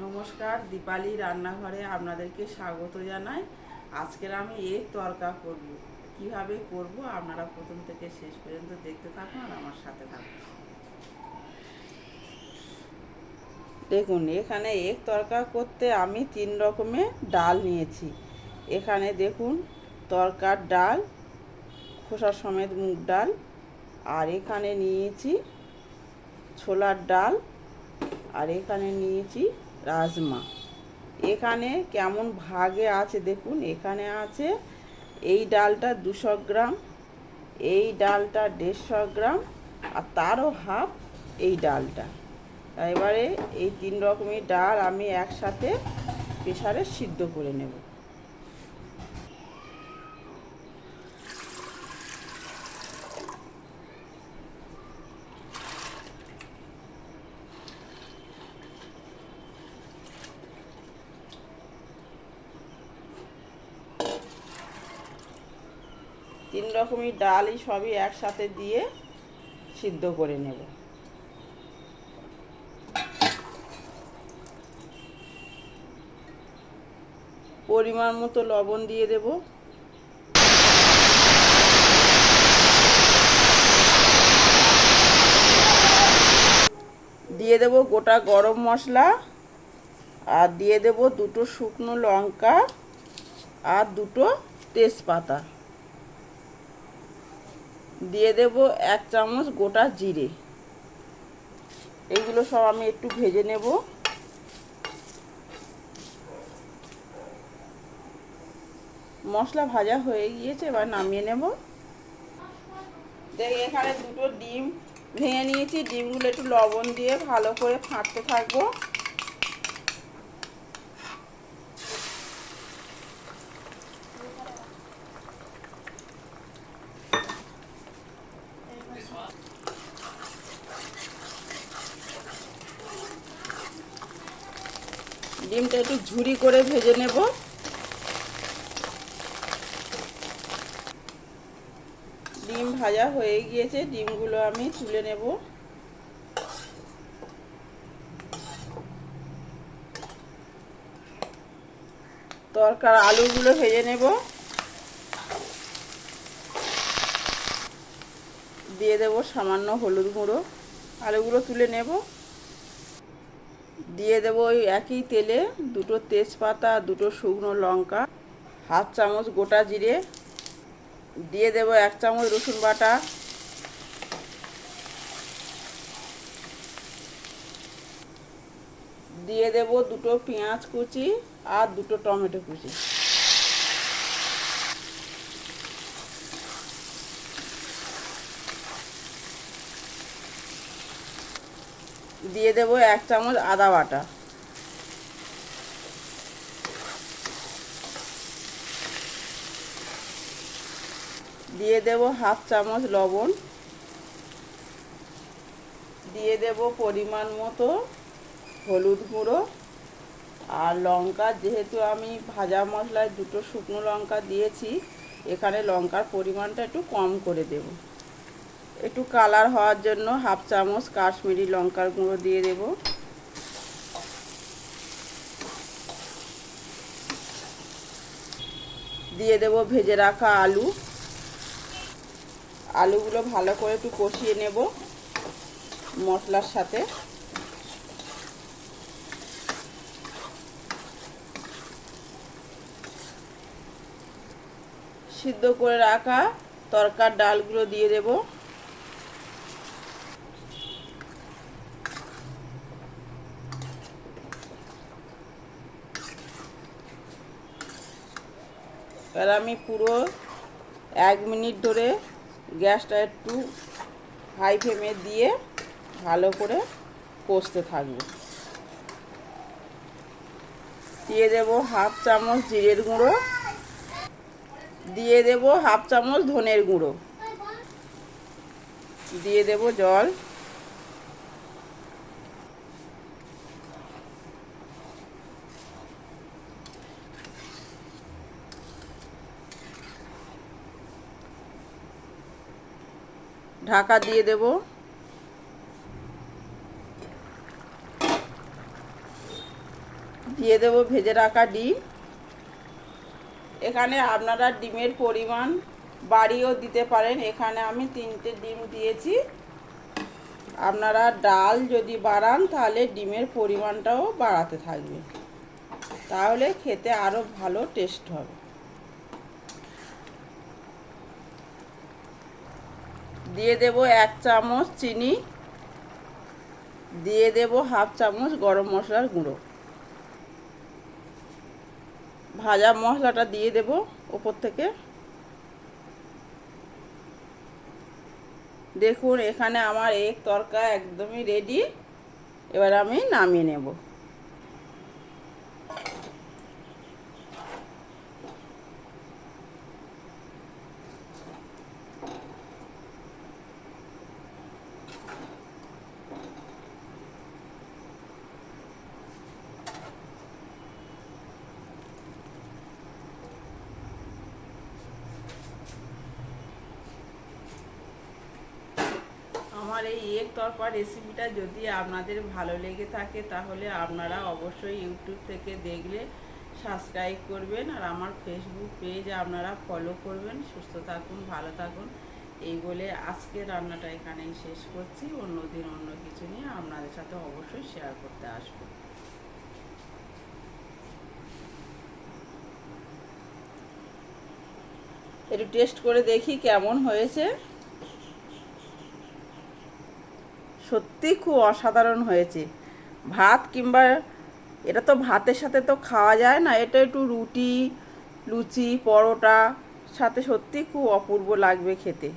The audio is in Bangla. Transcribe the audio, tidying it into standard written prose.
নমস্কার, দীপালি রান্নাঘরে আপনাদেরকে স্বাগত জানাই। আজকের আমি এগ তরকা করব। কিভাবে করব আপনারা প্রথম থেকে শেষ পর্যন্ত দেখতে থাকুন আর আমার সাথে থাকুন। দেখুন, এখানে এগ তরকা করতে আমি 3 রকমের ডাল নিয়েছি। এখানে দেখুন, তরকার ডাল, খোসা সমেত মুগ ডাল, আর এখানে নিয়েছি ছোলার ডাল, আর এখানে নিয়েছি রাজমা। এখানে কেমন ভাগে আছে দেখুন, এখানে আছে এই ডালটা 200 গ্রাম, এই ডালটা 150 গ্রাম, আর তারও হাফ এই ডালটা। এবারে এই 3 রকমের ডাল আমি একসাথে প্রেসারে সিদ্ধ করে নেব। 3 রকমের ডালই সবই একসাথে দিয়ে সিদ্ধ করে নেব। পরিমাণ মতো লবণ দিয়ে দেব। দিয়ে দেব গোটা গরম মশলা, আর দিয়ে দেব 2টো শুকনো লঙ্কা আর 2টো তেজপাতা। দিয়ে দেব 1 চামচ গোটা জিরে। এইগুলো সব আমি একটু ভেজে নেব। মশলা ভাজা হয়ে গিয়েছে, এবার নামিয়ে নেব। দেখ, এখানে 2টো ডিম ভেঙে নিয়েছি। ডিমগুলো একটু লবণ দিয়ে ভালো করে ফাটতে থাকবো। ডিমটা একটু ঝুরি করে ভেজে নেব। ডিম ভাজা হয়ে গিয়েছে, ডিমগুলো আমি তুলে নেব। তরকার আলুগুলো ভেজে নেব। দিয়ে দেব সামান্য হলুদ গুঁড়ো। আলুগুলো তুলে নেব। দিয়ে দেব ওই একই তেলে 2টো তেজপাতা, 2টো শুকনো লঙ্কা, হাফ চামচ গোটা জিরে। দিয়ে দেব 1 চামচ রসুন বাটা। দিয়ে দেব 2টো পেঁয়াজ কুচি আর 2টো টমেটো কুচি। দিয়ে দেব 1 চামচ আদা বাটা। দিয়ে দেব হাফ চামচ লবণ। দিয়ে দেব পরিমাণ মতো হলুদ গুঁড়ো আর লঙ্কা। যেহেতু আমি ভাজা মশলায় 2টো শুকনো লঙ্কা দিয়েছি, এখানে লঙ্কার পরিমাণটা একটু কম করে দেব। একটু কালার হওয়ার জন্য হাফ চামচ কাশ্মীরি লঙ্কার গুঁড়ো দিয়ে দেব। দিয়ে দেব ভেজে রাখা আলু। আলুগুলো ভালো করে একটু কষিয়ে নেব মশলার সাথে। সিদ্ধ করে রাখা তরকার ডালগুলো দিয়ে দেব। এবার আমি পুরো 1 মিনিট ধরে গ্যাসটা একটু হাই ফ্লেমে দিয়ে ভালো করে কষতে থাকবো। দিয়ে দেব হাফ চামচ জিরের গুঁড়ো। দিয়ে দেব হাফ চামচ ধনের গুঁড়ো। দিয়ে দেব জল। ঢাকা দিয়ে দেব। দিয়ে দেবো ভেজে রাখা ডিম। এখানে আপনারা ডিমের পরিমাণ বাড়িয়েও দিতে পারেন। এখানে আমি 3টে ডিম দিয়েছি। আপনারা ডাল যদি বাড়ান তাহলে ডিমের পরিমাণটাও বাড়াতে থাকবে, তাহলে খেতে আরও ভালো টেস্ট হবে। দিয়ে দেব 1 চামচ চিনি, দিয়ে দেব 1/2 চামচ গরম মশলার গুঁড়ো। ভাজা মশলাটা দিয়ে দেব ওপর থেকে। দেখুন এখানে আমার এগ তরকা একদমই রেডি। এবার আমি নামিয়ে নেব। আমার এই এগ তরকা রেসিপিটা যদি আপনাদের ভালো লেগে থাকে তাহলে আপনারা অবশ্যই ইউটিউব থেকে দেখলে সাবস্ক্রাইব করবেন, আর আমার ফেসবুক পেজ আপনারা ফলো করবেন। সুস্থ থাকুন, ভালো থাকুন, এই বলে আজকে রান্নাটা এখানেই শেষ করছি। অন্য দিন অন্য কিছু নিয়ে আপনাদের সাথে অবশ্যই শেয়ার করতে আসবো। একটু টেস্ট করে দেখি কেমন হয়েছে। সত্যি খুব অসাধারণ হয়েছে। ভাত কিংবা এটা তো ভাতের সাথে তো খাওয়া যায় না, এটা একটু রুটি, লুচি, পরোটা সাথে সত্যি খুব অপূর্ব লাগবে খেতে।